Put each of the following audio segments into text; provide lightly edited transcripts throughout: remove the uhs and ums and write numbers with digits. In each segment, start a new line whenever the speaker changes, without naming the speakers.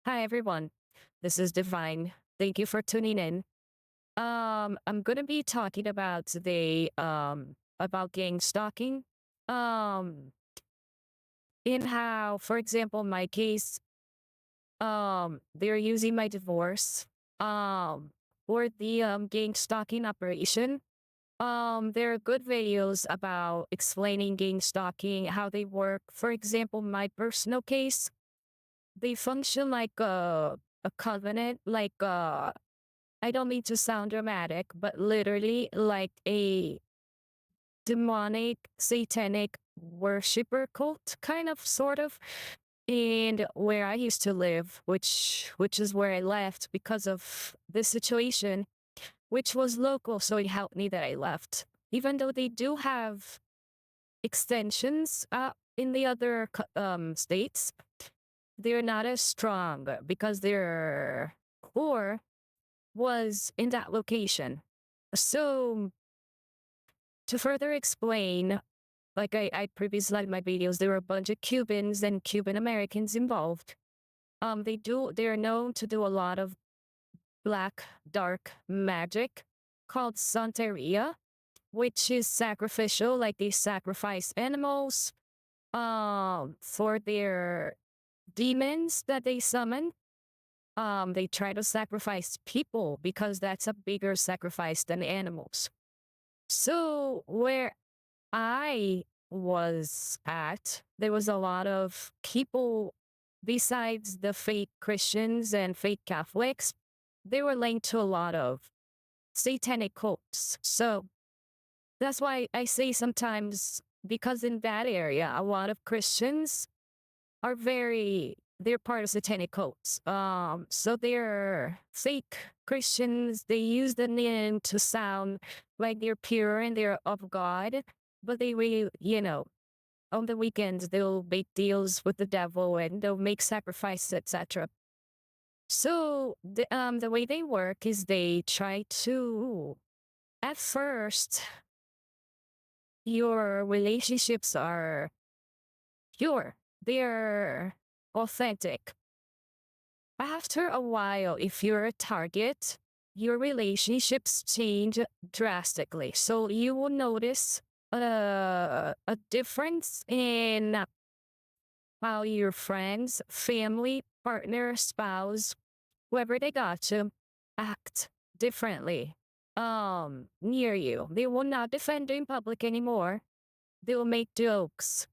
Hi everyone. This is Divine. Thank you for tuning in. I'm gonna be talking about today about gang stalking. Um in how, for example, my case, they're using my divorce um for the gang stalking operation. There are good videos about explaining gang stalking, how they work. For example, my personal case, they function like a covenant, like I don't mean to sound dramatic, but literally like a demonic, satanic worshiper cult, kind of, sort of. And where I used to live, which is where I left because of this situation, which was local, so it helped me that I left. Even though they do have extensions in the other states, they're not as strong because their core was in that location. So to further explain, like I previously said in my videos, there were a bunch of Cubans and Cuban Americans involved. They're known to do a lot of black dark magic called Santeria, which is sacrificial, like they sacrifice animals for their demons that they summon. They try to sacrifice people because that's a bigger sacrifice than animals. So where I was at, there was a lot of people besides the fake Christians and fake Catholics. They were linked to a lot of satanic cults. So that's why I say sometimes, because in that area, a lot of Christians are they're part of satanic cults. So they're fake Christians. They use the name to sound like they're pure and they're of God, but they really, on the weekends they'll make deals with the devil and they'll make sacrifices, etc. So the way they work is they try to, at first, your relationships are pure. They're authentic. After a while, if you're a target, your relationships change drastically. So you will notice a difference in how your friends, family, partner, spouse, whoever they got to, act differently near you. They will not defend you in public anymore. They will make jokes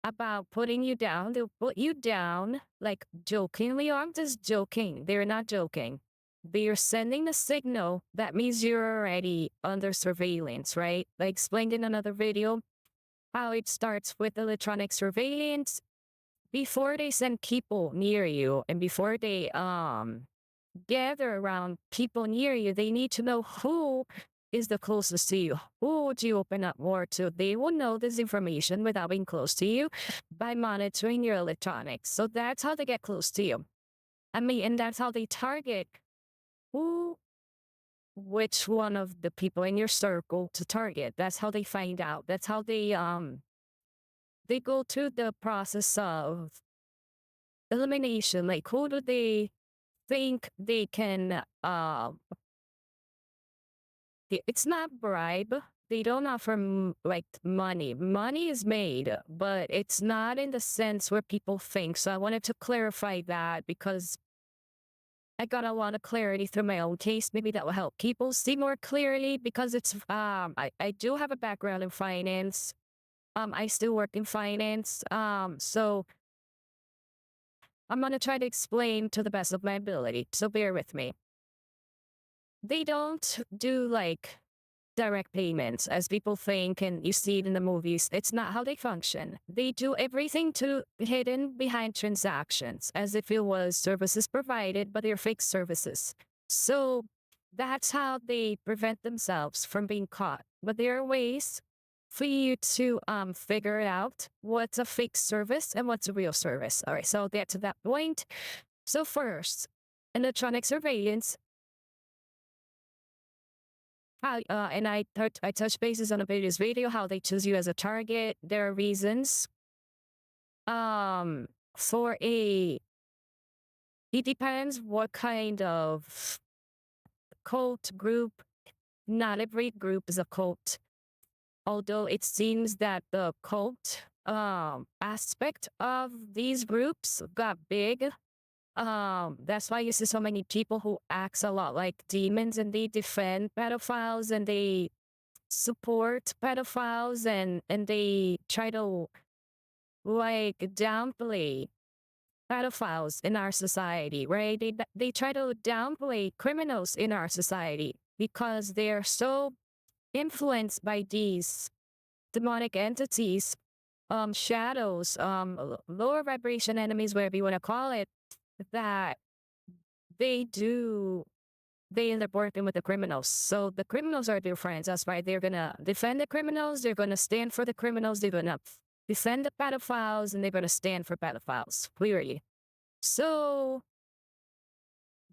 about putting you down. They'll put you down, like, jokingly. I'm just joking. They're not joking. They're sending a signal that means you're already under surveillance, right? I explained in another video how it starts with electronic surveillance. Before they send people near you and before they gather around people near you, they need to know who is the closest to you. Who would you open up more to? They will know this information without being close to you by monitoring your electronics. So that's how they get close to you. I mean, and that's how they target who, which one of the people in your circle to target. That's how they find out. That's how they go through the process of elimination. Like, who do they think they can it's not bribe. They don't offer like money. Money is made, but it's not in the sense where people think. So I wanted to clarify that because I got a lot of clarity through my own case. Maybe that will help people see more clearly because I do have a background in finance. I still work in finance. So I'm gonna try to explain to the best of my ability. So bear with me. They don't do like direct payments as people think and you see it in the movies. It's not how they function. They do everything to hidden behind transactions as if it was services provided, but they're fake services. So that's how they prevent themselves from being caught. But there are ways for you to figure out what's a fake service and what's a real service. All right, so I'll get to that point. So first, electronic surveillance. And I touch bases on a previous video how they choose you as a target. There are reasons for a it depends what kind of cult group. Not every group is a cult, although it seems that the cult aspect of these groups got big. That's why you see so many people who acts a lot like demons and they defend pedophiles and they support pedophiles and they try to like downplay pedophiles in our society, right? They try to downplay criminals in our society because they're so influenced by these demonic entities, shadows, lower vibration enemies, whatever you want to call it, that they do they end up working with the criminals. So the criminals are their friends. That's why they're gonna defend the criminals, they're gonna stand for the criminals, they're gonna defend the pedophiles, and they're gonna stand for pedophiles. Clearly. So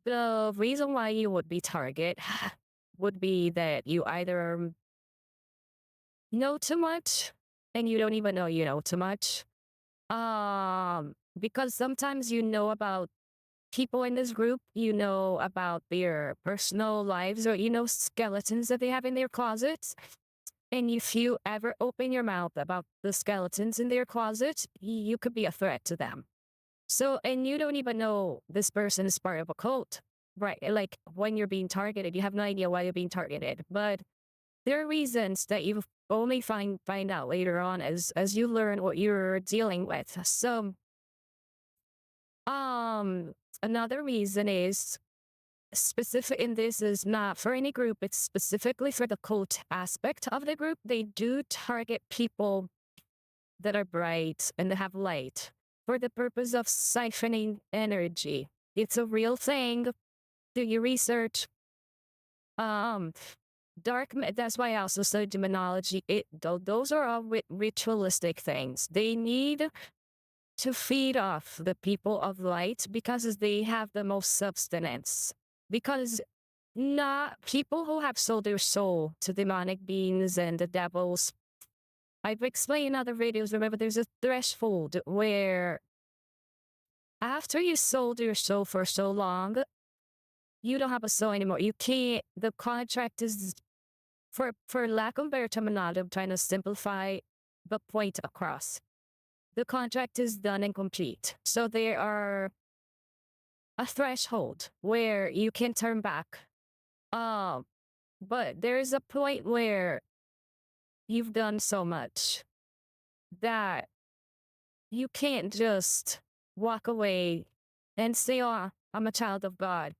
the reason why you would be target would be that you either know too much and you don't even know you know too much. Because sometimes you know about people in this group, you know about their personal lives or you know skeletons that they have in their closets. And if you ever open your mouth about the skeletons in their closet, you could be a threat to them. So, and you don't even know this person is part of a cult, right? Like when you're being targeted, you have no idea why you're being targeted. But there are reasons that you only find out later on as you learn what you're dealing with. So, um, another reason is specific in this is not for any group, it's specifically for the cult aspect of the group. They do target people that are bright and that have light for the purpose of siphoning energy. It's a real thing. Do your research. Um, that's why I also study demonology. Those are all ritualistic things. They need to feed off the people of light because they have the most substance. Because not people who have sold their soul to demonic beings and the devils. I've explained in other videos, remember there's a threshold where after you sold your soul for so long, you don't have a soul anymore. You can't, the contract is, for lack of better terminology, I'm trying to simplify the point across. The contract is done and complete. So there are a threshold where you can turn back. But there is a point where you've done so much that you can't just walk away and say, oh, I'm a child of God.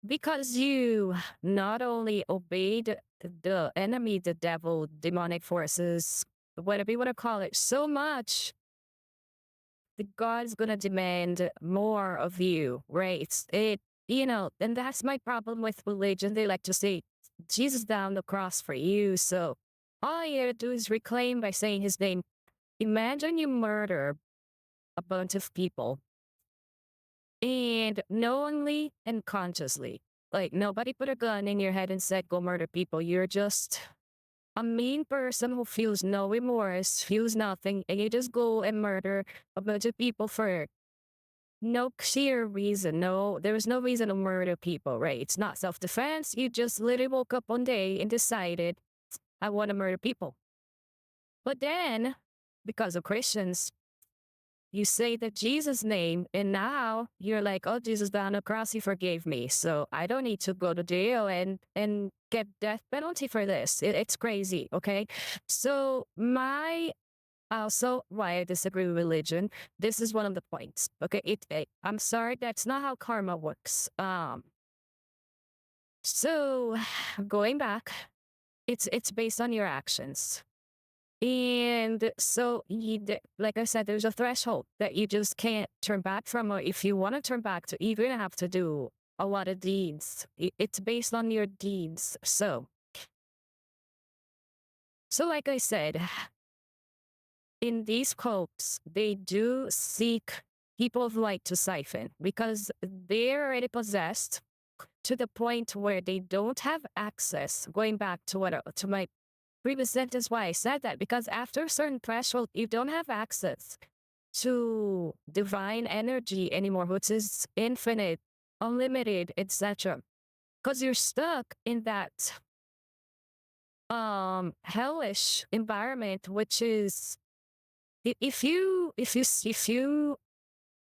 Because you not only obeyed the enemy, the devil, demonic forces, whatever you want to call it, so much, the God's going to demand more of you, right? And that's my problem with religion. They like to say, Jesus down the cross for you. So all you have to do is reclaim by saying his name. Imagine you murder a bunch of people and knowingly and consciously. Like nobody put a gun in your head and said, go murder people. You're just a mean person who feels no remorse, feels nothing, and you just go and murder a bunch of people for no clear reason. No, there was no reason to murder people, right? It's not self-defense. You just literally woke up one day and decided, I want to murder people. But then, because of Christians, you say the Jesus name, and now you're like, oh, Jesus died on the cross, he forgave me. So I don't need to go to jail and get death penalty for this. It's crazy, okay? So also why I disagree with religion, this is one of the points, okay? I'm sorry, that's not how karma works. So going back, it's based on your actions. And so, like I said, there's a threshold that you just can't turn back from. Or if you want to turn back to, you're going to have to do a lot of deeds. It's based on your deeds. So like I said, in these cults, they do seek people of light to siphon because they're already possessed to the point where they don't have access. Going back to my previous sentence, why I said that, because after a certain threshold, you don't have access to divine energy anymore, which is infinite, unlimited, etc. Because you're stuck in that hellish environment, which is if you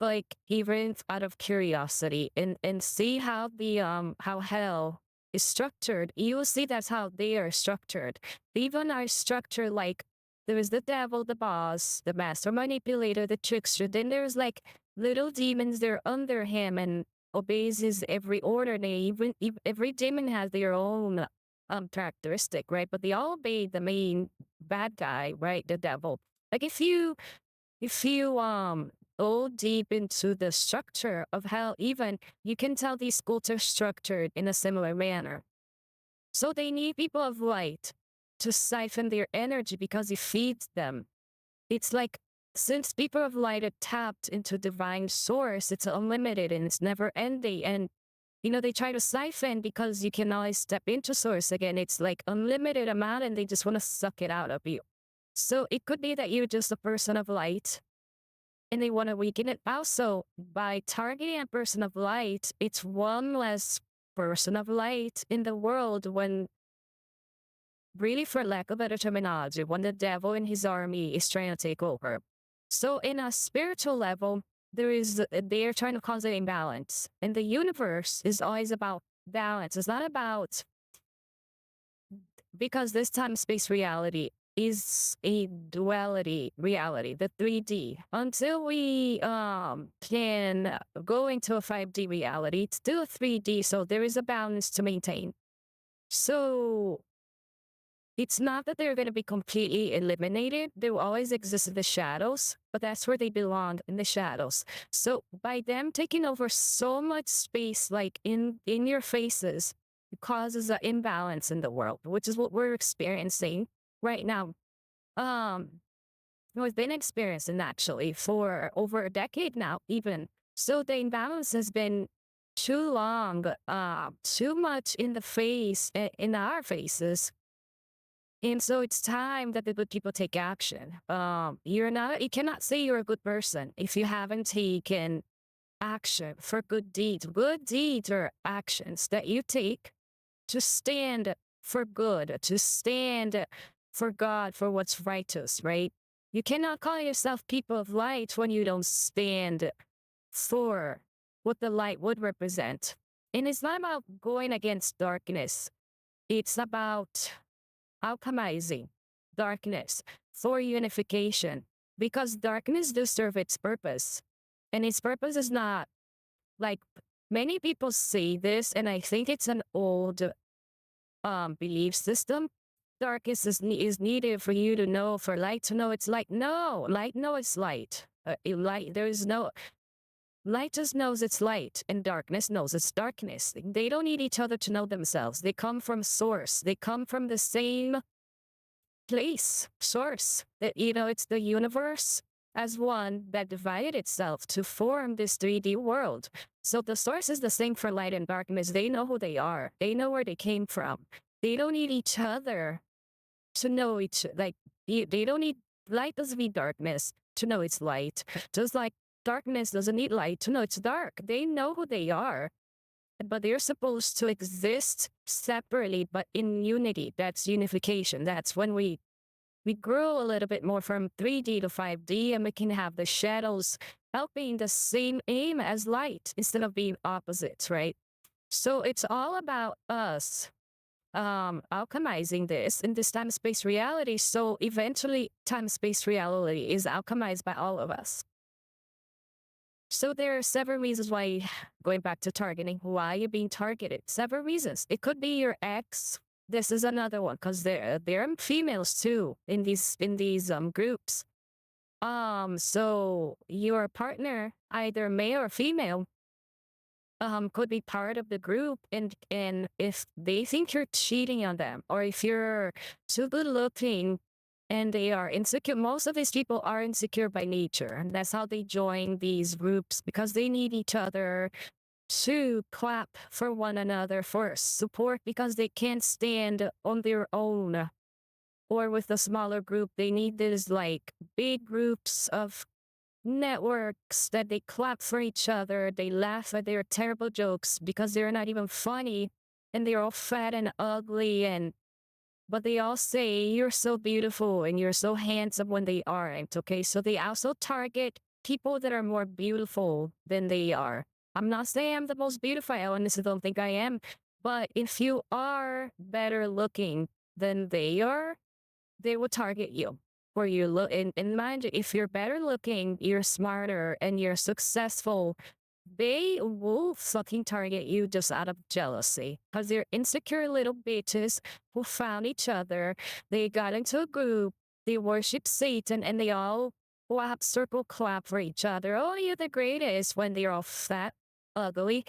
like, even out of curiosity and see how the how hell is structured, you will see that's how they are structured. Even our structure, like, there is the devil, the boss, the master manipulator, the trickster, then there's like little demons that are under him and obeys his every order. They every demon has their own characteristic, right? But they all obey the main bad guy, right? The devil. Like, if you go deep into the structure of how, even you can tell these cults are structured in a similar manner. So they need people of light to siphon their energy because it feeds them. It's like, since people of light are tapped into divine source, it's unlimited and it's never ending. And they try to siphon because you can always step into source again. It's like unlimited amount and they just want to suck it out of you. So it could be that you're just a person of light and they want to weaken it. Also, by targeting a person of light, it's one less person of light in the world when, really, for lack of better terminology, when the devil and his army is trying to take over. So in a spiritual level, they're trying to cause an imbalance. And the universe is always about balance. It's not about, because this time-space reality is a duality reality, the 3D. Until we can go into a 5D reality, it's still 3D, so there is a balance to maintain. So it's not that they're going to be completely eliminated. They will always exist in the shadows, but that's where they belong, in the shadows. So by them taking over so much space, like in your faces, it causes an imbalance in the world, which is what we're experiencing right now. We've been experiencing actually for over a decade now, even. So the imbalance has been too long, too much in the face, in our faces. And so it's time that the good people take action. You cannot say you're a good person if you haven't taken action for good deeds. Good deeds are actions that you take to stand for good, to stand for God, for what's righteous, right? You cannot call yourself people of light when you don't stand for what the light would represent. And it's not about going against darkness. It's about alchemizing darkness for unification, because darkness does serve its purpose. And its purpose is not, like, many people say this, and I think it's an old belief system. Darkness is needed for you to know, for light to know it's light. No, light knows light. Light just knows it's light, and darkness knows it's darkness. They don't need each other to know themselves. They come from source. They come from the same place, source. That, it's the universe as one that divided itself to form this 3D world. So the source is the same for light and darkness. They know who they are. They know where they came from. They don't need each other to know they don't need, light doesn't need darkness to know it's light. Just like darkness doesn't need light to know it's dark. They know who they are, but they're supposed to exist separately, but in unity. That's unification. That's when we grow a little bit more from 3D to 5D, and we can have the shadows helping the same aim as light instead of being opposites, right? So it's all about us alchemizing this in this time-space reality. So eventually time-space reality is alchemized by all of us. So there are several reasons why, going back to targeting, why you're being targeted. Several reasons. It could be your ex. This is another one, because there are females too in these groups. So your partner, either male or female, could be part of the group, and if they think you're cheating on them, or if you're too good looking and they are insecure. Most of these people are insecure by nature, and that's how they join these groups, because they need each other to clap for one another, for support, because they can't stand on their own or with a smaller group. They need these like big groups of networks that they clap for each other, they laugh at their terrible jokes because they're not even funny, and they're all fat and ugly, and but they all say you're so beautiful and you're so handsome when they aren't. Okay, so they also target people that are more beautiful than they are. I'm not saying I'm the most beautiful. I honestly don't think I am. But if you are better looking than they are, they will target you. For you look, and mind you, if you're better looking, you're smarter and you're successful, they will fucking target you just out of jealousy because they're insecure little bitches who found each other. They got into a group, they worship Satan, and they all clap, circle clap for each other. Oh, you're the greatest when they're all fat, ugly,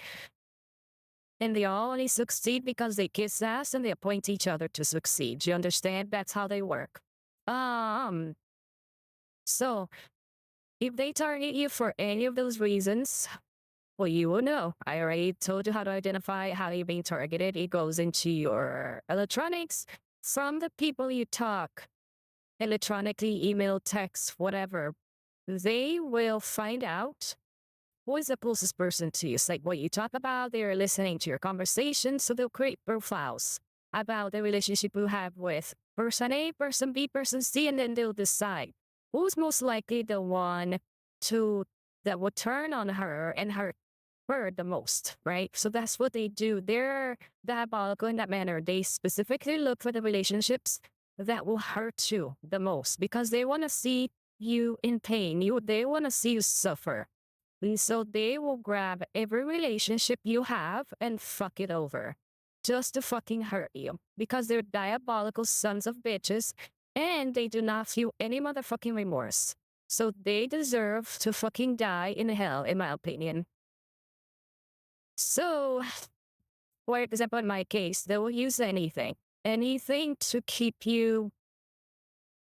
and they all only succeed because they kiss ass and they appoint each other to succeed. You understand? That's how they work. Um, so if they target you for any of those reasons, well, you will know. I already told you how to identify how you're being targeted. It goes into your electronics from the people you talk electronically, email, text, whatever. They will find out who is the closest person to you. It's like what you talk about, they're listening to your conversation, so they'll create profiles about the relationship you have with person A, person B, person C, and then they'll decide who's most likely the one to that will turn on her and hurt her the most, right? So that's what they do. They're diabolical in that manner. They specifically look for the relationships that will hurt you the most because they want to see you in pain. They want to see you suffer. And so they will grab every relationship you have and fuck it over just to fucking hurt you because they're diabolical sons of bitches and they do not feel any motherfucking remorse. So they deserve to fucking die in hell, in my opinion. So, for example, in my case, they will use anything to keep you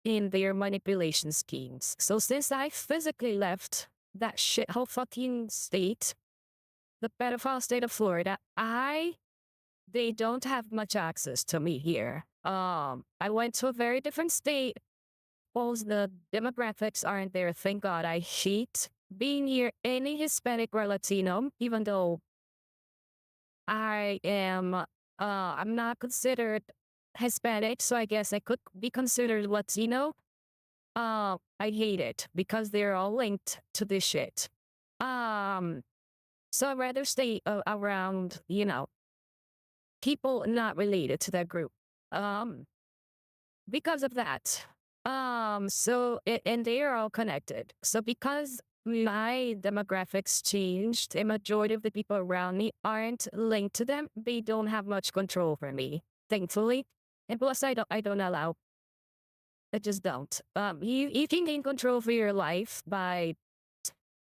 in their manipulation schemes. So since I physically left that shithole fucking state, the pedophile state of Florida, they don't have much access to me here. I went to a very different state. Well, the demographics aren't there. Thank God. I hate being here any Hispanic or Latino, even though I'm not considered Hispanic, so I guess I could be considered Latino. I hate it because they're all linked to this shit. Um, so I'd rather stay around, people not related to that group. Um, because of that. And they are all connected. So because my demographics changed, a majority of the people around me aren't linked to them. They don't have much control over me, thankfully. And plus, I don't allow. I just don't. You can gain control over your life by,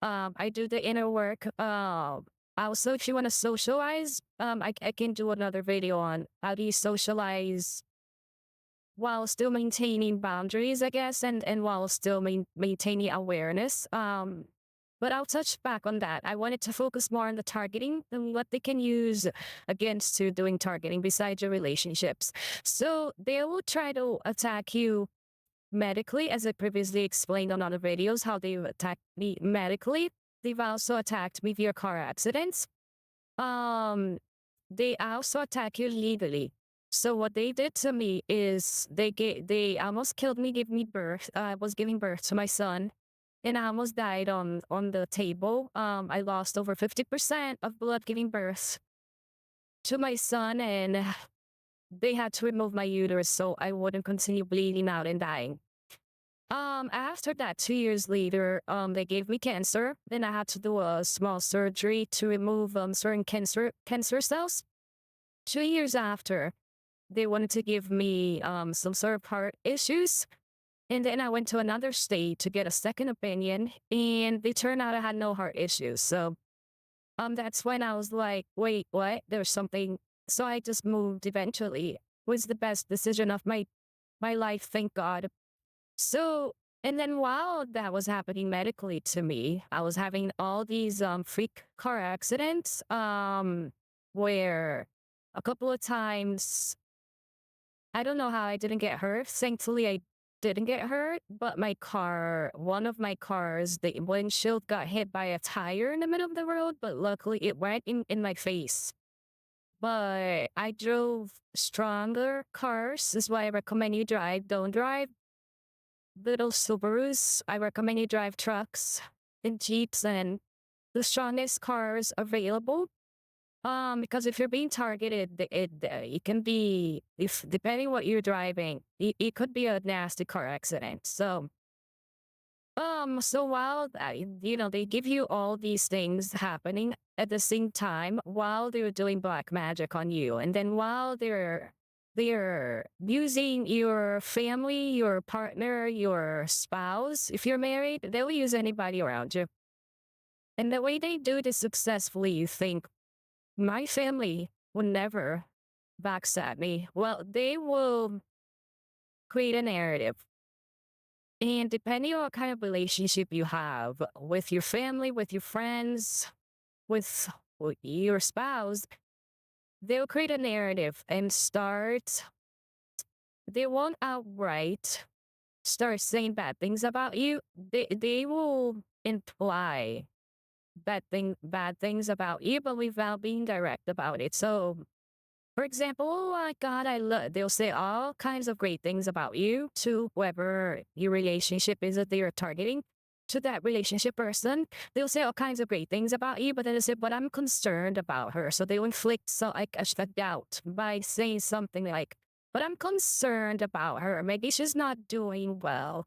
I do the inner work. Also, if you want to socialize, I can do another video on how do you socialize while still maintaining boundaries, I guess, and while still maintaining awareness. But I'll touch back on that. I wanted to focus more on the targeting and what they can use against to doing targeting besides your relationships. So they will try to attack you medically, as I previously explained on other videos, how they attacked me medically. They've also attacked me via car accidents. Um, they also attack you legally. So what they did to me is they almost killed me, gave me birth. I was giving birth to my son, and I almost died on the table. I lost over 50% of blood giving birth to my son, and they had to remove my uterus so I wouldn't continue bleeding out and dying. After that, 2 years later, they gave me cancer. Then I had to do a small surgery to remove certain cancer cells. 2 years after, they wanted to give me some sort of heart issues. And then I went to another state to get a second opinion, and they turned out I had no heart issues. So that's when I was like, wait, what? There's something. So I just moved eventually. It was the best decision of my life, thank God. So, and then while that was happening medically to me, I was having all these freak car accidents where a couple of times I don't know how I didn't get hurt. Thankfully, I didn't get hurt, but one of my cars, the windshield got hit by a tire in the middle of the road, but luckily it went in my face. But I drove stronger cars. This is why I recommend you don't drive little Subarus. I recommend you drive trucks and Jeeps and the strongest cars available. Because if you're being targeted, it can be, if depending what you're driving, it could be a nasty car accident. So while they give you all these things happening at the same time while they're doing black magic on you, and then while they're using your family, your partner, your spouse. If you're married, they'll use anybody around you. And the way they do this successfully, you think, my family would never backstab me. Well, they will create a narrative. And depending on what kind of relationship you have with your family, with your friends, with your spouse, they'll create a narrative and they won't outright start saying bad things about you. They will imply bad things about you, but without being direct about it. So, for example, oh my God, they'll say all kinds of great things about you to whoever your relationship is that they are targeting. To that relationship person, they'll say all kinds of great things about you, but then they say, but I'm concerned about her. So they'll inflict a doubt by saying something like, but I'm concerned about her. Maybe she's not doing well.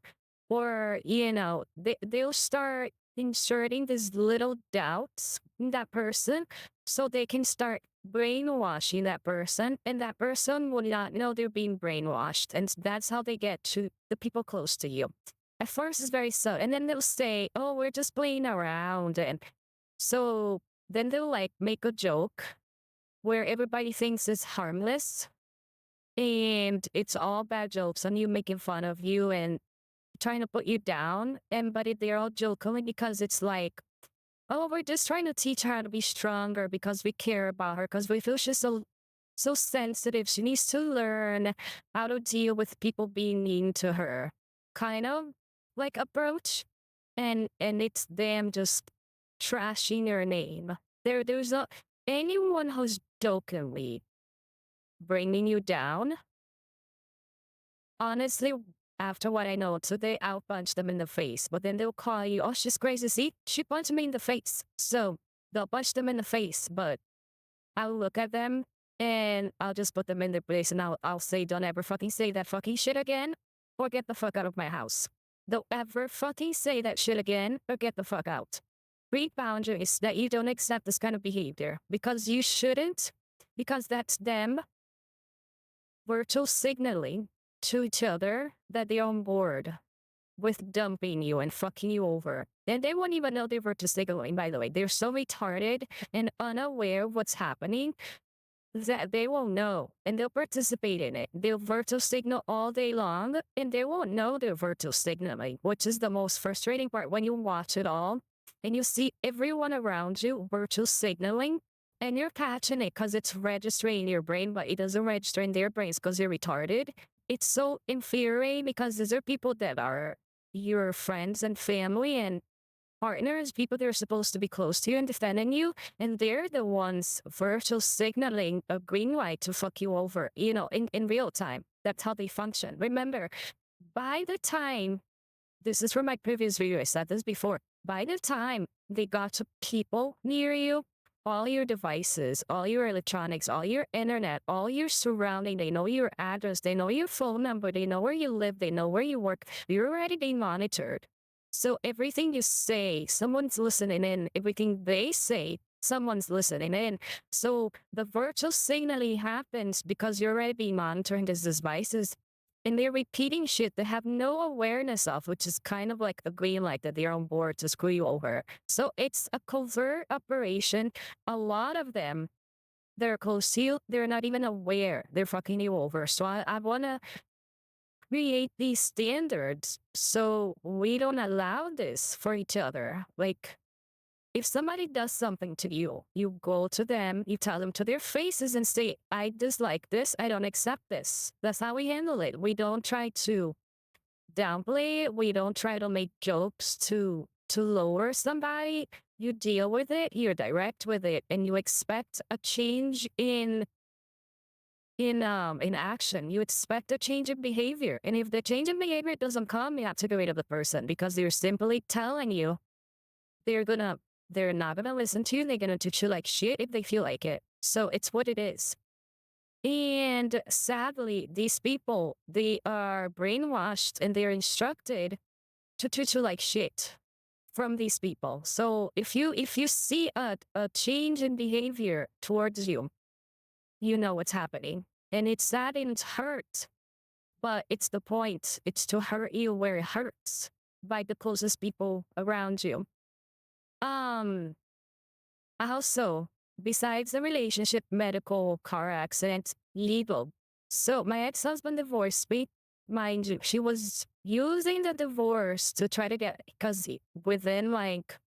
Or, they'll start inserting these little doubts in that person so they can start brainwashing that person, and that person will not know they're being brainwashed. And that's how they get to the people close to you. At first, it's very subtle, and then they'll say, oh, we're just playing around. And so then they'll like make a joke where everybody thinks it's harmless and it's all bad jokes on you, making fun of you and trying to put you down. But they're all joking because it's like, oh, we're just trying to teach her how to be stronger because we care about her, because we feel she's so sensitive. She needs to learn how to deal with people being mean to her, kind of like approach. And it's them just trashing your name. There's not anyone who's jokingly bringing you down. Honestly, after what I know, so they outpunch them in the face, but then they'll call you, oh, she's crazy. See, she punched me in the face. So they'll punch them in the face, but I'll look at them and I'll just put them in their place and I'll say, don't ever fucking say that fucking shit again or get the fuck out of my house. Don't ever fucking say that shit again or get the fuck out. Create boundaries that you don't accept this kind of behavior because you shouldn't, because that's them virtual signaling to each other that they're on board with dumping you and fucking you over. And they won't even know they were just signaling, by the way. They're so retarded and unaware of what's happening that they won't know. And they'll participate in it. They'll virtual signal all day long and they won't know they're virtual signaling, which is the most frustrating part when you watch it all and you see everyone around you virtual signaling. And you're catching it because it's registering in your brain, but it doesn't register in their brains because they're retarded. It's so infuriating because these are people that are your friends and family and partners, people that are supposed to be close to you and defending you, and they're the ones virtual signaling a green light to fuck you over, in real time. That's how they function. Remember, by the time, this is from my previous video, I said this before, by the time they got to people near you, all your devices, all your electronics, all your internet, all your surrounding, they know your address, they know your phone number, they know where you live, they know where you work, you're already being monitored. So everything you say, someone's listening in. Everything they say, someone's listening in. So the virtual signaling happens because you're already being monitored these devices. And they're repeating shit they have no awareness of, which is kind of like a green light that they're on board to screw you over. So it's a covert operation. A lot of them, they're close to you, they're not even aware they're fucking you over. So I want to create these standards so we don't allow this for each other. Like, if somebody does something to you, you go to them, you tell them to their faces and say, I dislike this, I don't accept this. That's how we handle it. We don't try to downplay it. We don't try to make jokes to lower somebody. You deal with it, you're direct with it, and you expect a change in action. You expect a change in behavior. And if the change in behavior doesn't come, you have to get rid of the person because they're simply telling you they're gonna they're not gonna listen to you, they're gonna treat you like shit if they feel like it. So it's what it is. And sadly, these people, they are brainwashed and they're instructed to treat you like shit from these people. So if you see a change in behavior towards you, you know what's happening. And it's sad and it's hurt, but it's the point. It's to hurt you where it hurts by the closest people around you. Um, Also, besides the relationship, medical, car accident, legal. So my ex-husband divorced me. Mind you, she was using the divorce to try to get, because within like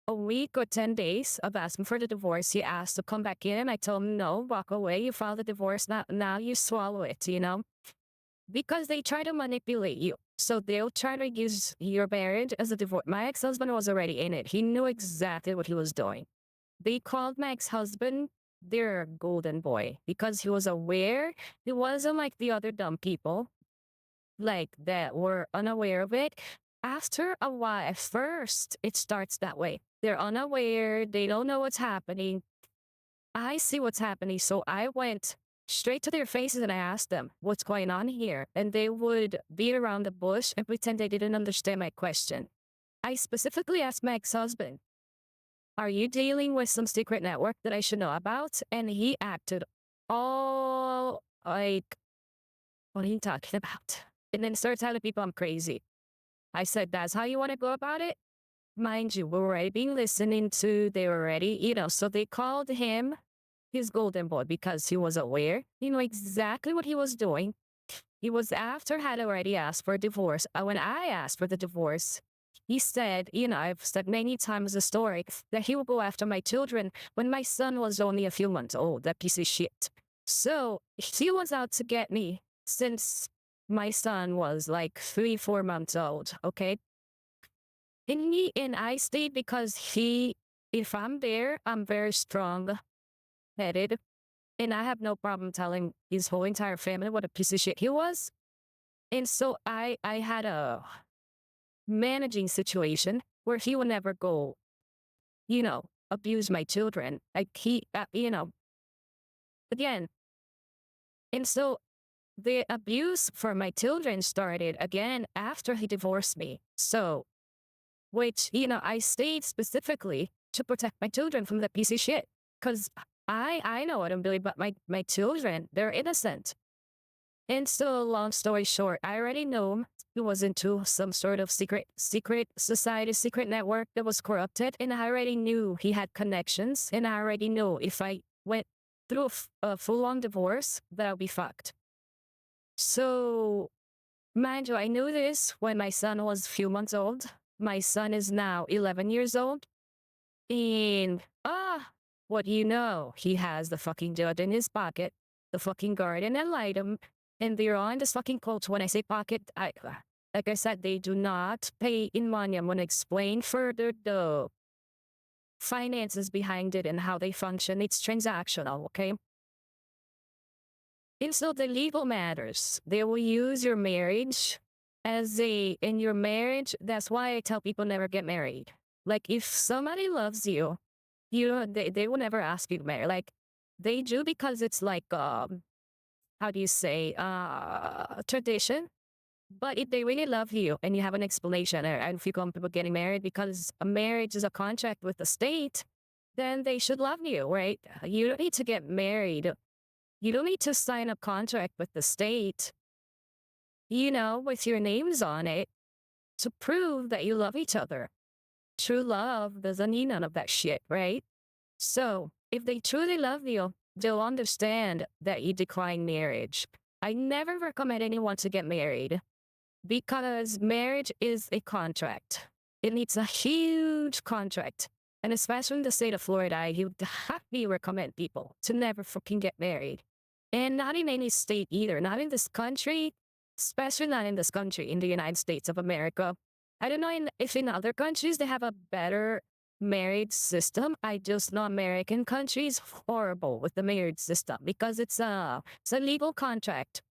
a week or 10 days of asking for the divorce, he asked to come back in. I told him, no, walk away. You filed the divorce. Now you swallow it, because they try to manipulate you. So they'll try to use your marriage as a divorce. My ex-husband was already in it. He knew exactly what he was doing. They called my ex-husband their golden boy because he was aware. He wasn't like the other dumb people like that were unaware of it. After a while, at first, it starts that way. They're unaware. They don't know what's happening. I see what's happening. So I went straight to their faces and I asked them, what's going on here? And they would beat around the bush and pretend they didn't understand my question. I specifically asked my ex-husband, are you dealing with some secret network that I should know about? And he acted all like, what are you talking about? And then started telling people I'm crazy. I said, that's how you want to go about it? Mind you, we're already being listening to, they already, so they called him his golden boy because he was aware. He knew exactly what he was doing. He was after had already asked for a divorce. When I asked for the divorce, he said, I've said many times the story that he will go after my children when my son was only a few months old, that piece of shit. So he was out to get me since my son was like 3-4 months old. Okay. And I stayed because if I'm there, I'm very strong headed. And I have no problem telling his whole entire family what a piece of shit he was. And so I had a managing situation where he would never go, abuse my children. Like again. And so the abuse for my children started again after he divorced me. So, which, I stayed specifically to protect my children from that piece of shit. Because I know what I'm doing, but my children, they're innocent. And so, long story short, I already knew he was into some sort of secret society, secret network that was corrupted. And I already knew he had connections. And I already knew if I went through a full-on divorce, that I'll be fucked. So, mind you, I knew this when my son was a few months old. My son is now 11 years old. And, what do you know? He has the fucking judge in his pocket, the fucking guardian ad litem, and they're on this fucking cult. When I say pocket, like I said, they do not pay in money. I'm going to explain further the finances behind it and how they function. It's transactional, okay? And so the legal matters, they will use your marriage in your marriage. That's why I tell people never get married. Like if somebody loves you, they will never ask you to marry. Like they do because it's like, how do you say, tradition. But if they really love you and you have an explanation and feel comfortable getting married because a marriage is a contract with the state, then they should love you, right? You don't need to get married. You don't need to sign a contract with the state, with your names on it to prove that you love each other. True love doesn't need none of that shit, right? So if they truly love you, they'll understand that you decline marriage. I never recommend anyone to get married because marriage is a contract. It needs a huge contract. And especially in the state of Florida, I would happily recommend people to never fucking get married. And not in any state either, not in this country. especially not in this country, in the United States of America. I don't know if in other countries they have a better marriage system. I just know American countries horrible with the marriage system because it's a legal contract.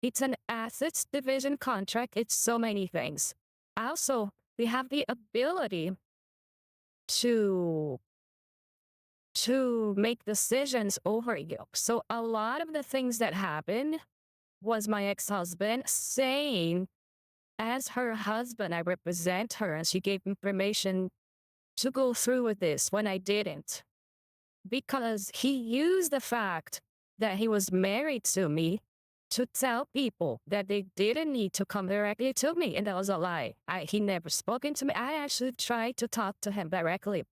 It's an assets division contract. It's so many things. Also, we have the ability to make decisions over you. So a lot of the things that happened was my ex-husband saying, as her husband, I represent her, and she gave me permission to go through with this when I didn't. Because he used the fact that he was married to me to tell people that they didn't need to come directly to me. And that was a lie. He never spoken to me. I actually tried to talk to him directly.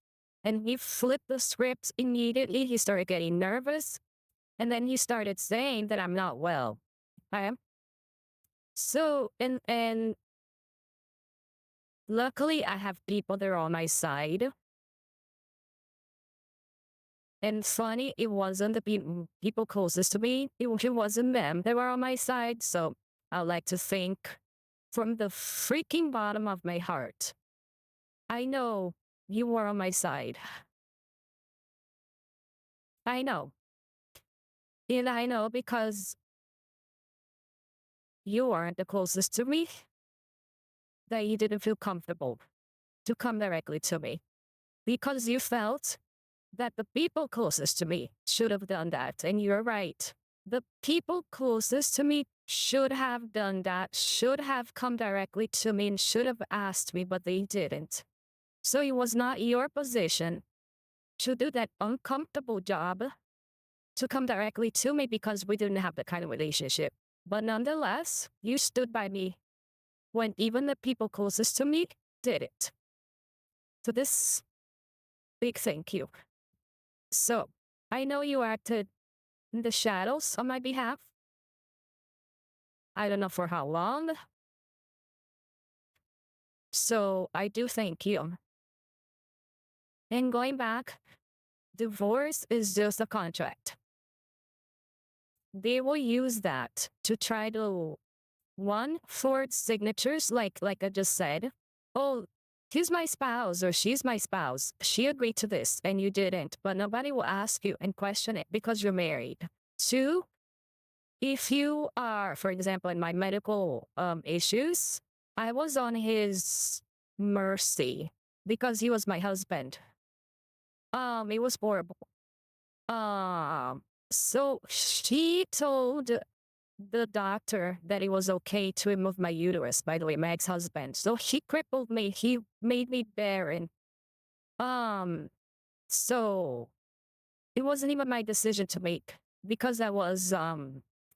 And he flipped the script immediately. He started getting nervous. And then he started saying that I'm not well. I am. So, and luckily I have people that are on my side. And funny, it wasn't the people closest to me. It wasn't them. They were on my side. So I like to think from the freaking bottom of my heart, I know you were on my side. I know. And I know because you weren't the closest to me, that you didn't feel comfortable to come directly to me. Because you felt that the people closest to me should have done that. And you're right. The people closest to me should have done that, should have come directly to me and should have asked me, but they didn't. So it was not your position to do that uncomfortable job to come directly to me because we didn't have that kind of relationship. But nonetheless, you stood by me when even the people closest to me didn't. So this big thank you. So I know you acted in the shadows on my behalf. I don't know for how long. So I do thank you. And going back, divorce is just a contract. They will use that to try to, one, forge signatures, like I just said. Oh, he's my spouse or she's my spouse. She agreed to this and you didn't, but nobody will ask you and question it because you're married. Two, if you are, for example, in my medical issues, I was on his mercy because he was my husband. It was horrible. So she told the doctor that it was okay to remove my uterus, by the way, my ex-husband. So he crippled me. He made me barren. So it wasn't even my decision to make because I was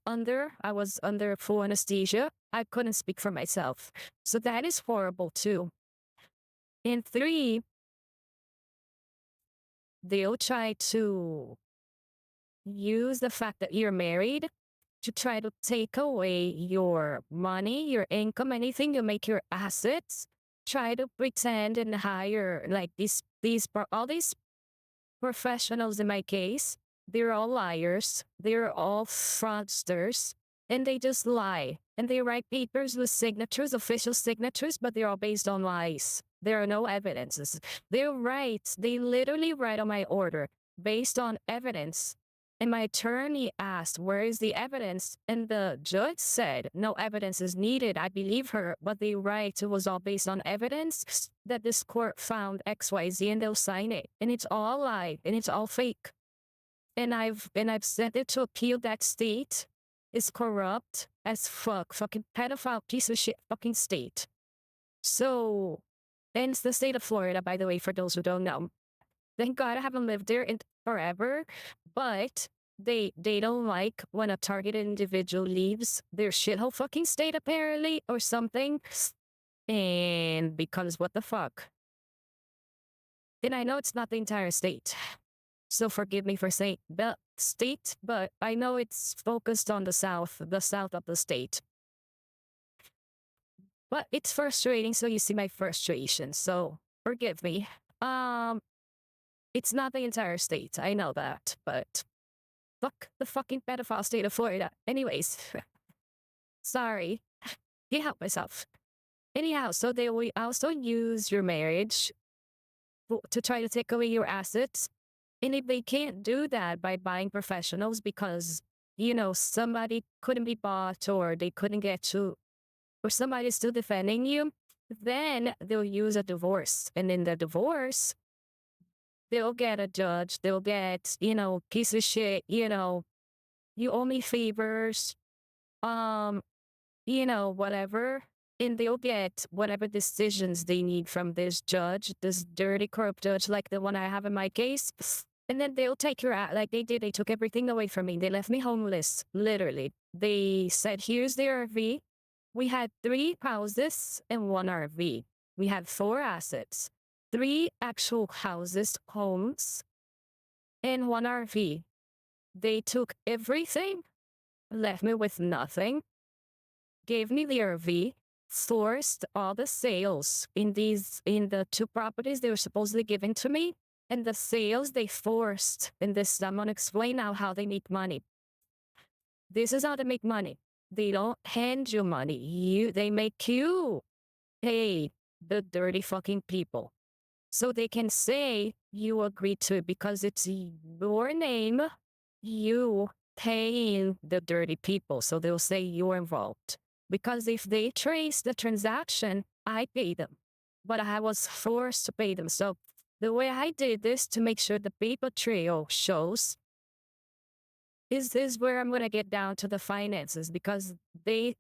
under full anesthesia. I couldn't speak for myself. So that is horrible too. And three, they'll try to use the fact that you're married to try to take away your money, your income, anything to make your assets. Try to pretend and hire like all these professionals in my case. They're all liars. They're all fraudsters. And they just lie. And they write papers with signatures, official signatures, but they're all based on lies. There are no evidences. They write, they literally write on my order based on evidence. And my attorney asked, where is the evidence? And the judge said, no evidence is needed. I believe her, but they write it was all based on evidence that this court found XYZ and they'll sign it. And it's all lie and it's all fake. And I've sent it to appeal. That state is corrupt as fuck. Fucking pedophile piece of shit fucking state. So, and it's the state of Florida, by the way, for those who don't know. Thank God I haven't lived there in forever, but they don't like when a targeted individual leaves their shithole fucking state apparently or something. And because what the fuck? And I know it's not the entire state. So forgive me for saying the state, but I know it's focused on the south of the state. But it's frustrating, so you see my frustration. So forgive me. It's not the entire state. I know that, but fuck the fucking pedophile state of Florida. Anyways, sorry. Can't help myself. Anyhow, so they will also use your marriage to try to take away your assets. And if they can't do that by buying professionals because, somebody couldn't be bought or they couldn't get to, or somebody's still defending you, then they'll use a divorce. And in the divorce, they'll get a judge, they'll get, piece of shit, you owe me favors, um, whatever. And they'll get whatever decisions they need from this judge, this dirty, corrupt judge, like the one I have in my case. And then they'll take your out, like they did. They took everything away from me. They left me homeless, literally. They said, here's the RV. We had 3 houses and 1 RV. We had 4 assets, 3 actual houses, homes, and 1 RV. They took everything, left me with nothing, gave me the RV, forced all the sales in the 2 properties they were supposedly giving to me, and the sales they forced. And this, I'm gonna explain now how they make money. This is how they make money. They don't hand you money. They make you pay the dirty fucking people. So they can say you agreed to it because it's your name, you paying the dirty people. So they'll say you're involved. Because if they trace the transaction, I pay them. But I was forced to pay them. So the way I did this to make sure the paper trail shows is this where I'm going to get down to the finances because they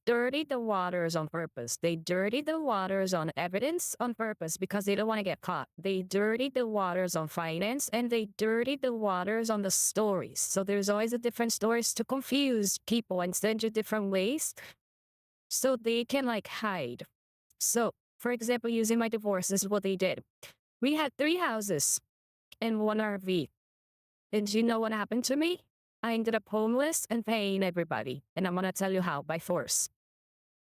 dirty the waters on purpose. They dirty the waters on evidence on purpose because they don't want to get caught. They dirty the waters on finance and they dirty the waters on the stories. So there's always a different stories to confuse people and send you different ways so they can like hide. So, for example, using my divorce, this is what they did. We had 3 houses and 1 RV. And you know what happened to me? I ended up homeless and paying everybody. And I'm going to tell you how, by force.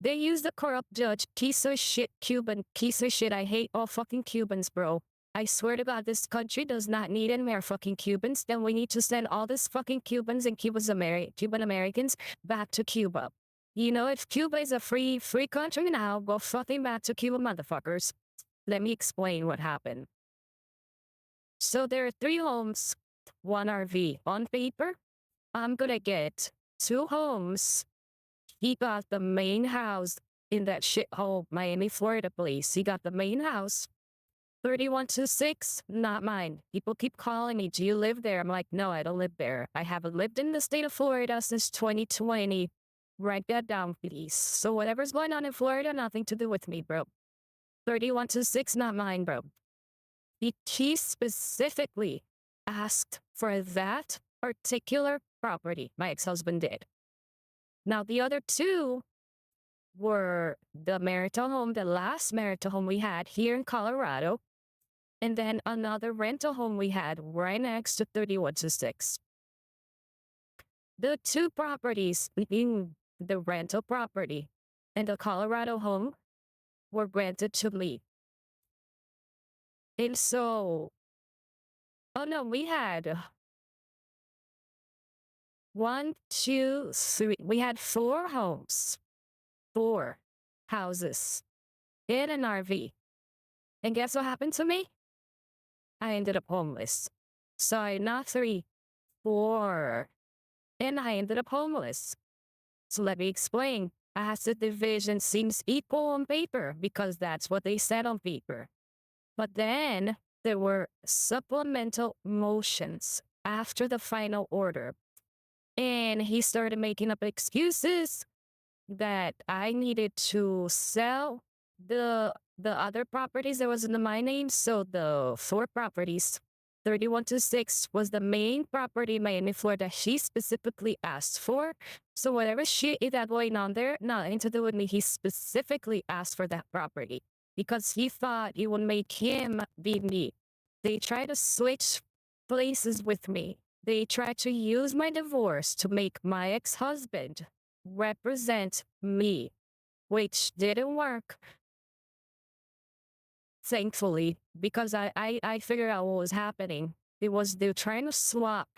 They used the corrupt judge, piece of shit, Cuban, piece of shit. I hate all fucking Cubans, bro. I swear to God, this country does not need any more fucking Cubans. Then we need to send all these fucking Cubans and Cuban Americans back to Cuba. If Cuba is a free country now, go fucking back to Cuba, motherfuckers. Let me explain what happened. So there are 3 homes, 1 RV. On paper, I'm gonna get 2 homes. He got the main house in that shithole Miami, Florida place. He got the main house. 3126, not mine. People keep calling me, do you live there? I'm like, no, I don't live there. I haven't lived in the state of Florida since 2020. Write that down, please. So whatever's going on in Florida, nothing to do with me, bro. 3126, not mine, bro. He specifically asked for that particular property. My ex-husband did. Now, the other 2 were the marital home, the last marital home we had here in Colorado, and then another rental home we had right next to 3126. The 2 properties, being the rental property and the Colorado home, were granted to me. And so, oh no, we had 1, 2, 3. We had 4 homes, 4 houses, and an RV. And guess what happened to me? I ended up homeless. Sorry, not 3, 4. And I ended up homeless. So let me explain. Asset division seems equal on paper because that's what they said on paper. But then there were supplemental motions after the final order. And he started making up excuses that I needed to sell the other properties that was in my name. So the 4 properties, 3126 was the main property in Miami, Florida he specifically asked for. So whatever shit is that going on there, nothing to do with me. He specifically asked for that property because he thought it would make him be me. They tried to switch places with me. They tried to use my divorce to make my ex-husband represent me, which didn't work, thankfully, because I figured out what was happening. They're trying to swap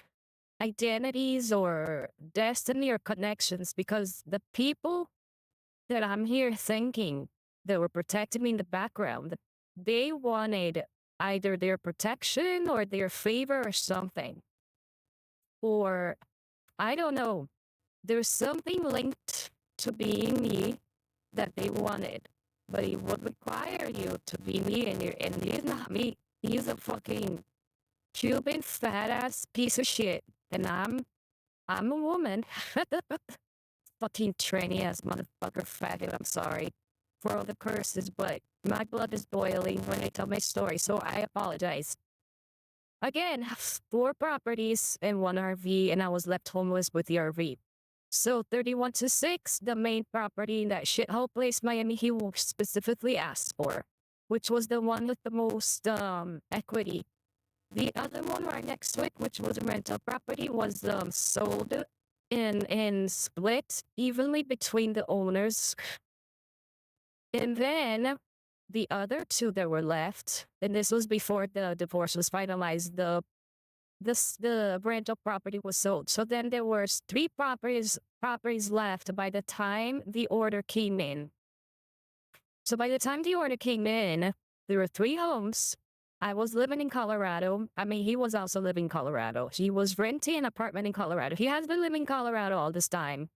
identities or destiny or connections because the people that I'm here thinking they were protecting me in the background. They wanted either their protection or their favor or something. Or I don't know. There's something linked to being me that they wanted. But it would require you to be me and you're not me. He's a fucking Cuban fat ass piece of shit. And I'm a woman. Fucking tranny ass motherfucker faggot. I'm sorry for all the curses, but my blood is boiling when I tell my story, so I apologize. Again, 4 properties and 1 RV, and I was left homeless with the RV. So 31 to 6, the main property in that shithole place, Miami, he specifically asked for, which was the one with the most equity. The other one right next to it, which was a rental property, was sold and split evenly between the owners. And then the other 2 that were left, and this was before the divorce was finalized, the rental property was sold. So then there were 3 properties left by the time the order came in. So by the time the order came in, there were 3 homes. I was living in Colorado. I mean, he was also living in Colorado. He was renting an apartment in Colorado. He has been living in Colorado all this time.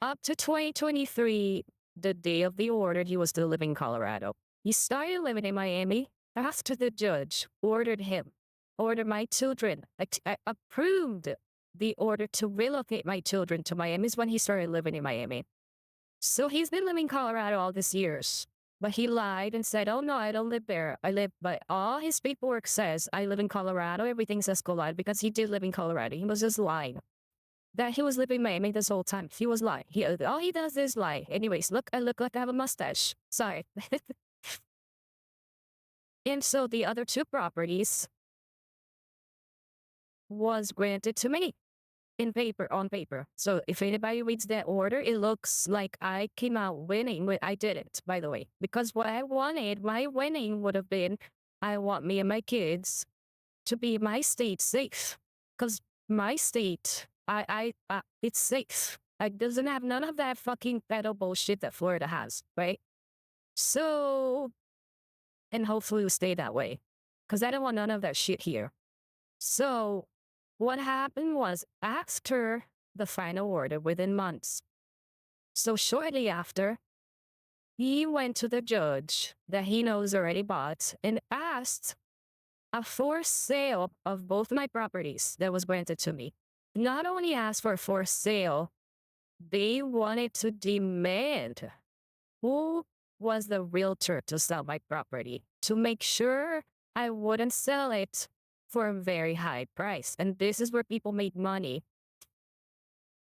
Up to 2023, the day of the order, he was still living in Colorado. He started living in Miami after the judge ordered my children, approved the order to relocate my children to Miami is when he started living in Miami. So he's been living in Colorado all these years. But he lied and said, oh no, I don't live there. But all his paperwork says I live in Colorado. Everything says Colorado because he did live in Colorado. He was just lying. That he was living in Miami this whole time. He was lying. All he does is lie. Anyways, look, I look like I have a mustache. Sorry. And so the other 2 properties was granted to me on paper. So if anybody reads that order, it looks like I came out winning. I didn't, by the way, because what I wanted, my winning would have been, I want me and my kids to be my state safe, because my state, it's safe. It doesn't have none of that fucking pedo bullshit that Florida has, right? So, and hopefully it'll stay that way, because I don't want none of that shit here. So what happened was after the final order within months. So shortly after, he went to the judge that he knows already bought and asked a forced sale of both my properties that was granted to me. Not only asked for a forced sale, they wanted to demand who was the realtor to sell my property to make sure I wouldn't sell it for a very high price. And this is where people make money.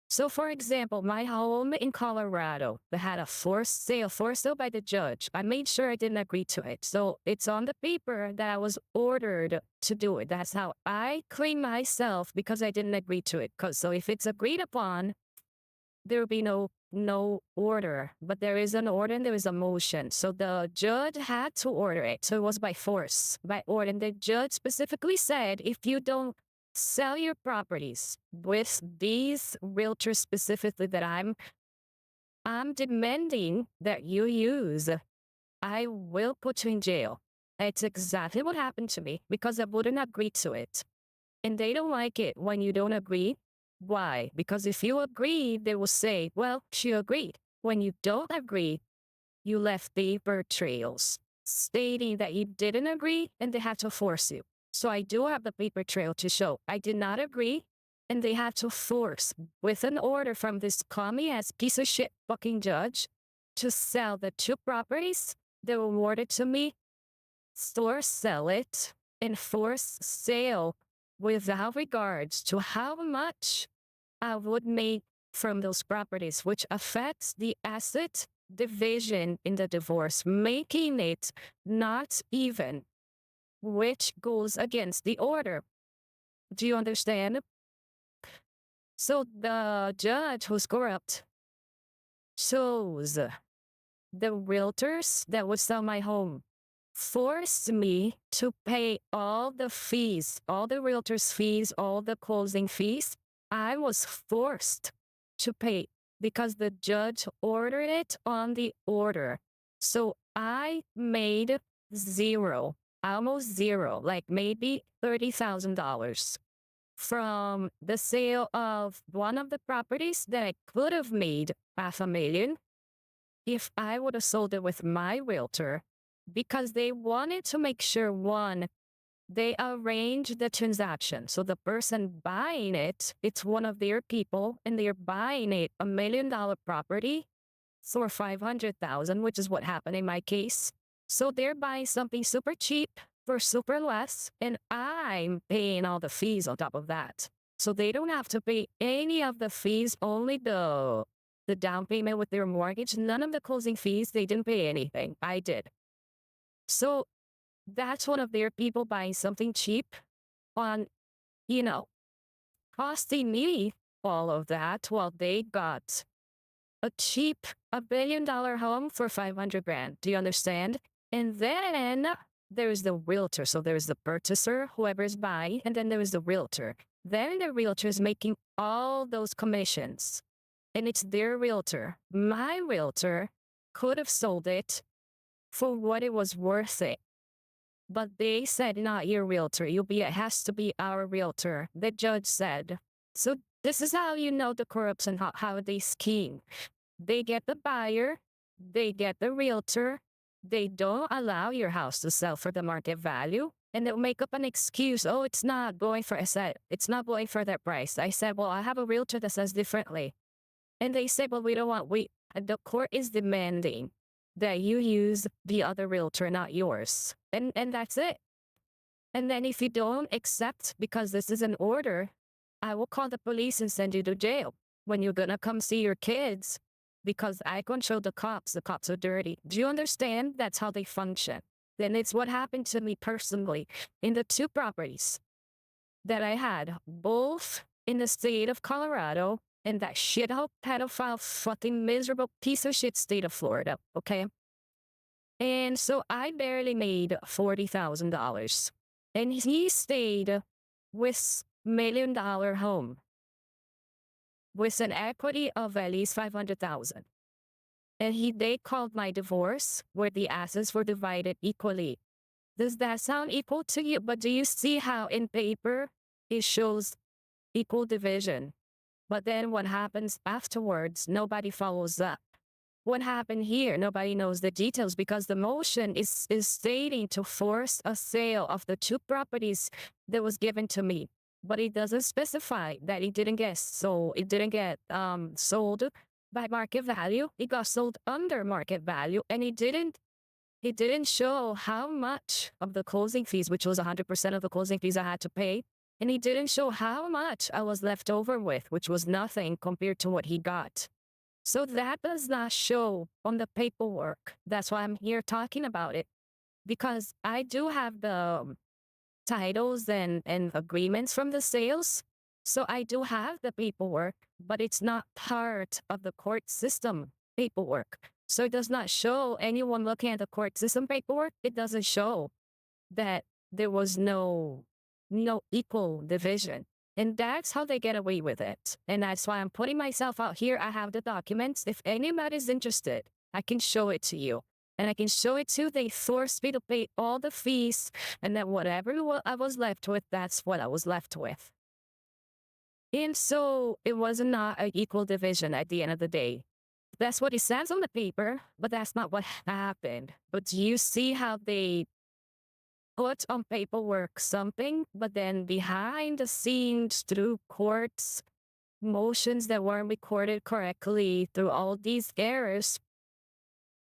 So for example, my home in Colorado that had a forced sale by the judge. I made sure I didn't agree to it. So it's on the paper that I was ordered to do it. That's how I claim myself because I didn't agree to it. So if it's agreed upon, there will be no order, but there is an order and there is a motion. So the judge had to order it. So it was by force, by order. And the judge specifically said, if you don't sell your properties with these realtors specifically that I'm demanding that you use, I will put you in jail. It's exactly what happened to me because I wouldn't agree to it. And they don't like it when you don't agree. Why? Because if you agree, they will say, well, she agreed. When you don't agree, you left paper trails stating that you didn't agree and they have to force you. So I do have the paper trail to show I did not agree and they have to force with an order from this commie-ass piece of shit fucking judge to sell the 2 properties that were awarded to me, sell it, and force sale without regards to how much I would make from those properties, which affects the asset division in the divorce, making it not even, which goes against the order. Do you understand? So the judge who's corrupt chose the realtors that would sell my home, forced me to pay all the fees, all the realtors' fees, all the closing fees. I was forced to pay because the judge ordered it on the order. So I made zero, almost zero, like maybe $30,000 from the sale of one of the properties that I could have made $500,000 if I would have sold it with my realtor, because they wanted to make sure, one, they arrange the transaction. So the person buying it, it's one of their people, and they're buying it $1 million property for 500,000, which is what happened in my case. So they're buying something super cheap for super less, and I'm paying all the fees on top of that. So they don't have to pay any of the fees, only the down payment with their mortgage. None of the closing fees, they didn't pay anything. I did. So that's one of their people buying something cheap on, you know, costing me all of that while they got a cheap $1 billion home for 500 grand. Do you understand? And then there's the realtor. So there's the purchaser, whoever's buying, and then there's the realtor. Then the realtor is making all those commissions, and it's their realtor. My realtor could have sold it for what it was worth it. But they said, not your realtor. It has to be our realtor. The judge said. So this is how you know the corruption, how they scheme. They get the buyer, they get the realtor, they don't allow your house to sell for the market value, and they'll make up an excuse. Oh, it's not going for, I said, it's not going for that price. I said, well, I have a realtor that says differently. And they say, well, we don't want, the court is demanding that you use the other realtor, not yours. And that's it. And then if you don't accept, because this is an order, I will call the police and send you to jail when you're going to come see your kids, because I control the cops. The cops are dirty. Do you understand? That's how they function. Then it's what happened to me personally in the two properties that I had, both in the state of Colorado and that shithole pedophile fucking miserable piece of shit state of Florida, okay? And so I barely made $40,000. And he stayed with $1 million home with an equity of at least 500,000. And they called my divorce, where the assets were divided equally. Does that sound equal to you? But do you see how in paper it shows equal division? But then what happens afterwards, nobody follows up. What happened here? Nobody knows the details, because the motion is stating to force a sale of the two properties that was given to me. But it doesn't specify that it didn't get sold. It didn't get sold by market value. It got sold under market value, and it didn't show how much of the closing fees, which was 100% of the closing fees I had to pay. And he didn't show how much I was left over with, which was nothing compared to what he got. So that does not show on the paperwork. That's why I'm here talking about it, because I do have the titles and agreements from the sales. So I do have the paperwork, but it's not part of the court system paperwork. So it does not show anyone looking at the court system paperwork. It doesn't show that there was no equal division. And that's how they get away with it. And that's why I'm putting myself out here. I have the documents. If anybody's interested, I can show it to you. And I can show it to, they forced me to pay all the fees. And then whatever I was left with, that's what I was left with. And so it was not an equal division at the end of the day. That's what it says on the paper, but that's not what happened. But you see how they put on paperwork something, but then behind the scenes, through courts, motions that weren't recorded correctly, through all these errors,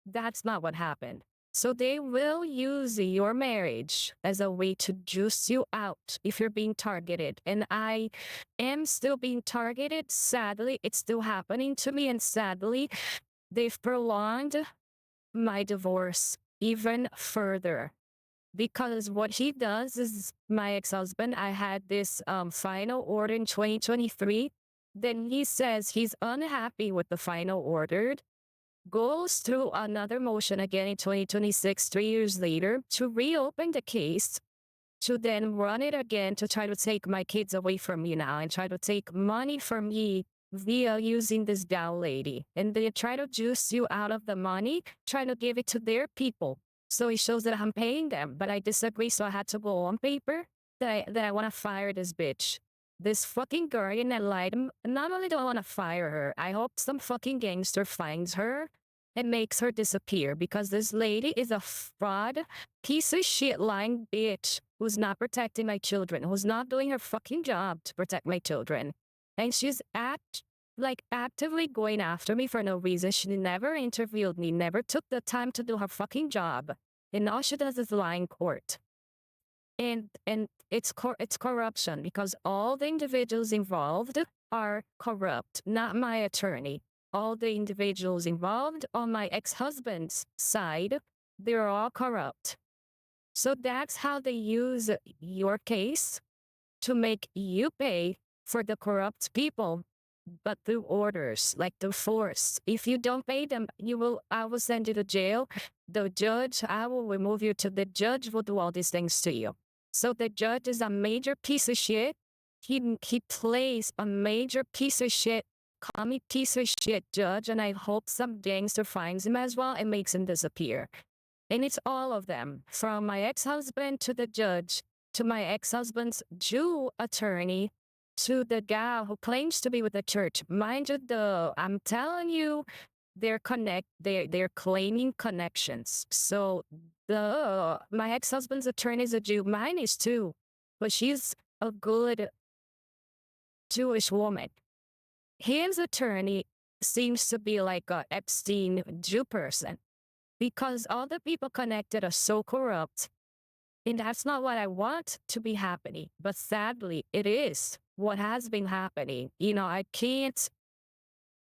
that's not what happened. So they will use your marriage as a way to juice you out if you're being targeted. And I am still being targeted. Sadly, it's still happening to me. And sadly, they've prolonged my divorce even further. Because what he does is, my ex-husband, I had this final order in 2023. Then he says he's unhappy with the final order, goes through another motion again in 2026, 3 years later, to reopen the case, to then run it again to try to take my kids away from me now and try to take money from me via using this doll lady. And they try to juice you out of the money, try to give it to their people. So it shows that I'm paying them, but I disagree. So I had to go on paper that I want to fire this bitch. This fucking girl in that light. Not only do I want to fire her, I hope some fucking gangster finds her and makes her disappear because this lady is a fraud, piece of shit lying bitch who's not protecting my children, who's not doing her fucking job to protect my children. And she's actively going after me for no reason. She never interviewed me, never took the time to do her fucking job. And all she does is lie in court. And it's corruption because all the individuals involved are corrupt, not my attorney. All the individuals involved on my ex-husband's side, they're all corrupt. So that's how they use your case to make you pay for the corrupt people, but through orders, like through force. If you don't pay them, I will send you to jail. The judge, I will remove you to the judge will do all these things to you. So the judge is a major piece of shit. He plays a major piece of shit, commie piece of shit judge, and I hope some gangster finds him as well and makes him disappear. And it's all of them, from my ex-husband to the judge, to my ex-husband's Jew attorney, to the gal who claims to be with the church. Mind you, I'm telling you, they're claiming connections. So my ex-husband's attorney is a Jew. Mine is too, but she's a good Jewish woman. His attorney seems to be like a Epstein Jew person because all the people connected are so corrupt. And that's not what I want to be happening. But sadly, it is what has been happening. I can't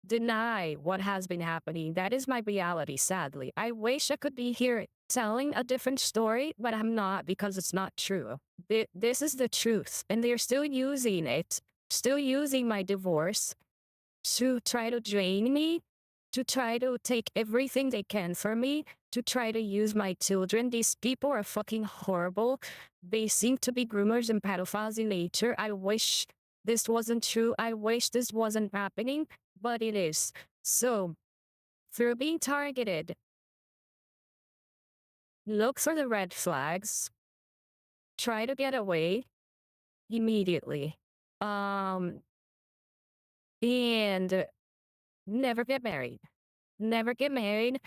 deny what has been happening. That is my reality, sadly. I wish I could be here telling a different story, but I'm not because it's not true. This is the truth. And they're still using it, still using my divorce to try to drain me, to try to take everything they can from me, to try to use my children. These people are fucking horrible. They seem to be groomers and pedophiles in nature. I wish this wasn't true. I wish this wasn't happening, but it is. So, through being targeted, look for the red flags, try to get away immediately. And never get married. Never get married,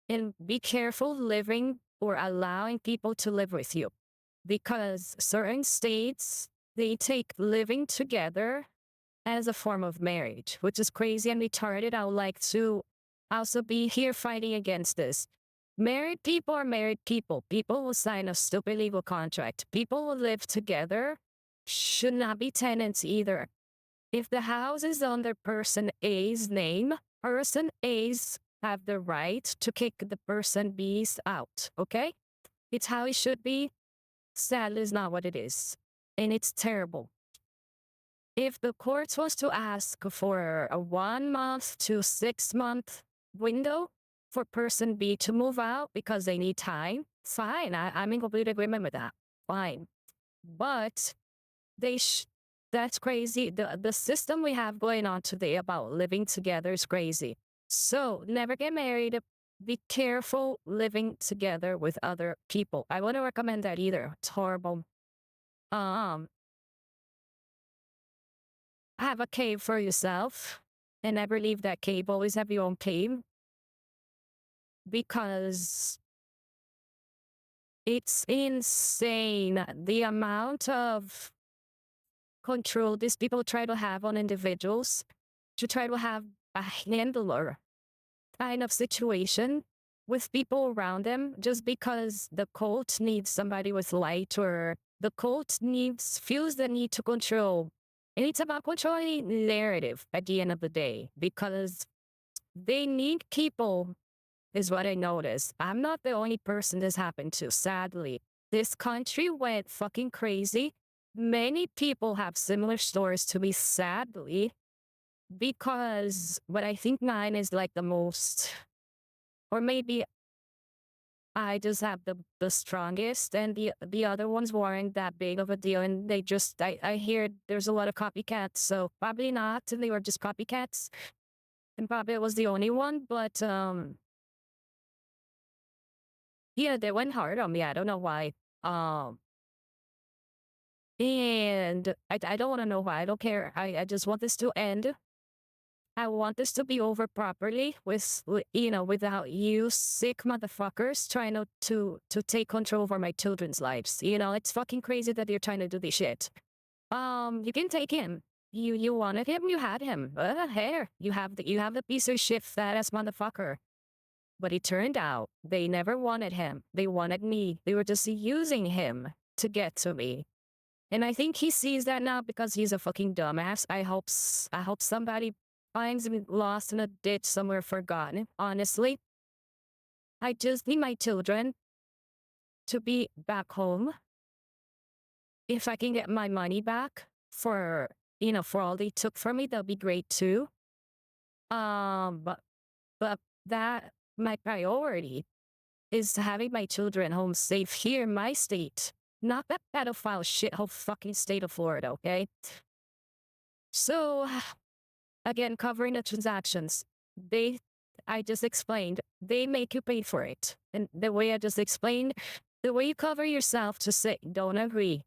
and be careful living or allowing people to live with you because certain states, they take living together as a form of marriage, which is crazy and retarded. I would like to also be here fighting against this. Married people are married people. People will sign a stupid legal contract. People will live together, should not be tenants either. If the house is under person A's name, person A's have the right to kick the person B's out, okay? It's how it should be. Sadly, it's not what it is. And it's terrible. If the court was to ask for a 1 month to 6 month window for person B to move out because they need time, fine. I'm in complete agreement with that. Fine. But that's crazy. The system we have going on today about living together is crazy. So never get married. Be careful living together with other people. I wouldn't recommend that either. It's horrible. Have a cave for yourself and never leave that cave. Always have your own cave because it's insane the amount of control these people try to have on individuals, to try to have a handler kind of situation with people around them just because the cult needs somebody with light or the cult feels the need to control. And it's about controlling narrative at the end of the day because they need people is what I noticed. I'm not the only person this happened to, sadly. This country went fucking crazy. Many people have similar stories to me, sadly, because what I think mine is like the most, or maybe I just have the strongest, and the other ones weren't that big of a deal, and they just I hear there's a lot of copycats, so probably not, and they were just copycats, and probably it was the only one, but yeah, they went hard on me. I don't know why. Um, and I don't want to know why. I don't care. I just want this to end. I want this to be over properly without you sick motherfuckers trying to take control over my children's lives. It's fucking crazy that you're trying to do this shit. You can take him. You wanted him, you had him. Here, you have the piece of shit fat ass motherfucker. But it turned out they never wanted him. They wanted me. They were just using him to get to me. And I think he sees that now because he's a fucking dumbass. I hope somebody finds me lost in a ditch somewhere forgotten. Honestly, I just need my children to be back home. If I can get my money back for all they took from me, that'll be great too. But that my priority is having my children home safe here in my state, not that pedophile shithole fucking state of Florida. Okay, so again, covering the transactions, they, I just explained, they make you pay for it. And the way I just explained, the way you cover yourself to say, don't agree.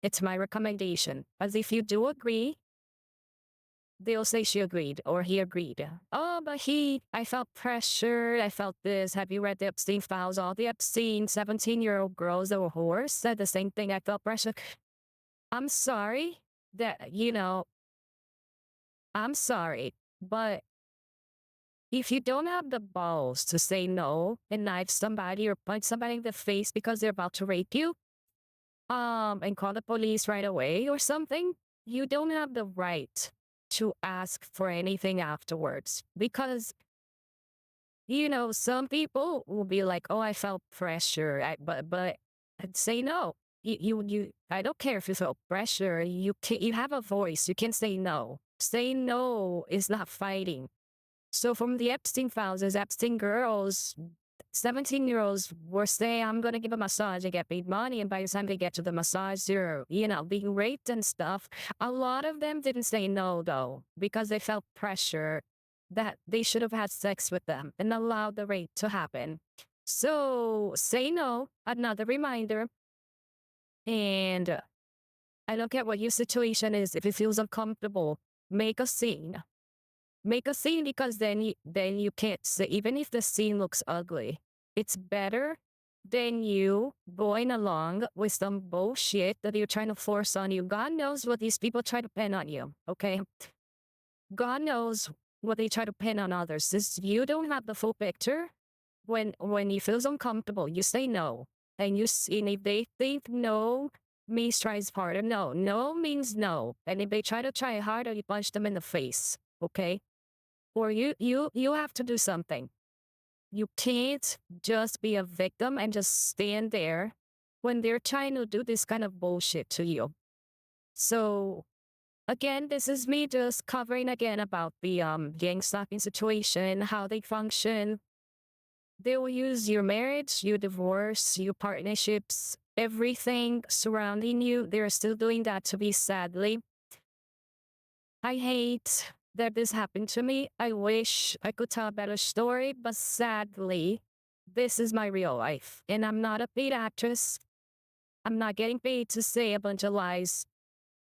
It's my recommendation. As if you do agree, they'll say she agreed or he agreed. Oh, but I felt pressured. I felt this. Have you read the Epstein files? All the Epstein 17-year-old girls that were whores said the same thing. I felt pressure. I'm sorry that, I'm sorry, but if you don't have the balls to say no and knife somebody or punch somebody in the face because they're about to rape you, and call the police right away or something, you don't have the right to ask for anything afterwards. Because, some people will be like, oh, I felt pressure, but I'd say no. I don't care if you felt pressure. You have a voice. You can say no. Saying no is not fighting. So from the Epstein files, as Epstein girls, 17-year-olds were saying, I'm going to give a massage and get paid money. And by the time they get to the massage, they're, being raped and stuff. A lot of them didn't say no, though, because they felt pressure that they should have had sex with them and allowed the rape to happen. So say no, another reminder. And I don't care what your situation is. If it feels uncomfortable, make a scene. Make a scene, because then you can't say, even if the scene looks ugly, it's better than you going along with some bullshit that you're trying to force on you. God knows what these people try to pin on you, okay? God knows what they try to pin on others. Is you don't have the full picture. When you feel uncomfortable, you say no. And and if they think no means tries harder, no means no. And if they try harder, you punch them in the face, okay? Or you have to do something. You can't just be a victim and just stand there when they're trying to do this kind of bullshit to you. So again, this is me just covering again about the gang stalking situation, how they function. They will use your marriage, your divorce, your partnerships, everything surrounding you. They're still doing that to me, sadly. I hate that this happened to me. I wish I could tell a better story, but sadly, this is my real life. And I'm not a paid actress. I'm not getting paid to say a bunch of lies.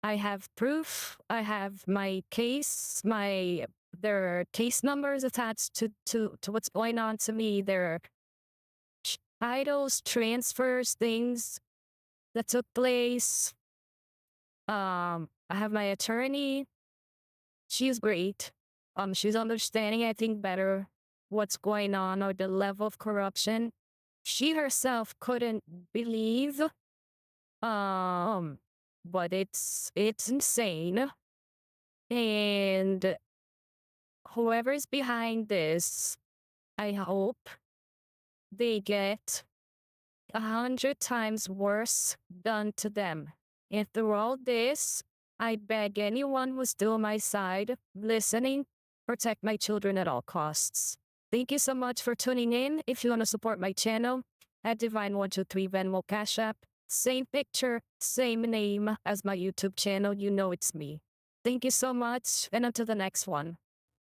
I have proof. I have my case. There are case numbers attached to what's going on to me. There are titles, transfers, things that took place. I have my attorney. She's great. She's understanding, I think, better what's going on or the level of corruption. She herself couldn't believe. But it's insane. And whoever's behind this, I hope they get 100 times worse done to them. And through all this, I beg anyone who's still on my side, listening, protect my children at all costs. Thank you so much for tuning in. If you want to support my channel, at Divine123 Venmo Cash App. Same picture, same name as my YouTube channel. You know it's me. Thank you so much, and until the next one.